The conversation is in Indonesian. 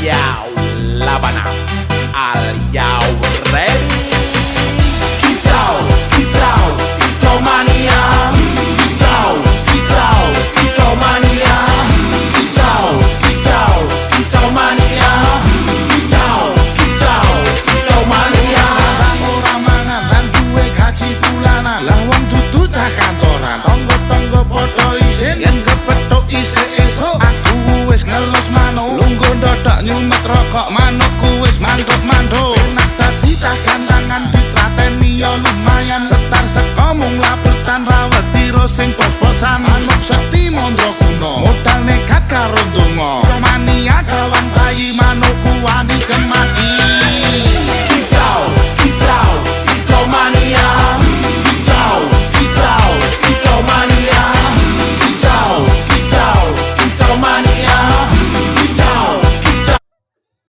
Yo, Labana, are you ready? Kicau mania. Kicau mania. Kicau mania. Kicau mania. Ora mangan lan duwe gaji bulanan, lah wong dudu tak kantoran. Tonggo-tonggo padha isin yen kepethuk isih esuk. Aku wis ngelus manuk, lungguh ndodok nyumet rokok manukku wis manduk-manduk. Enak dadi tak gantangan ditrateni ya lumayan. Setar seko mung laputan rawet tiro sing pos-posan. Manuk sekti mondro kuno, modal nekat karo ndonga. Mania kawan bayi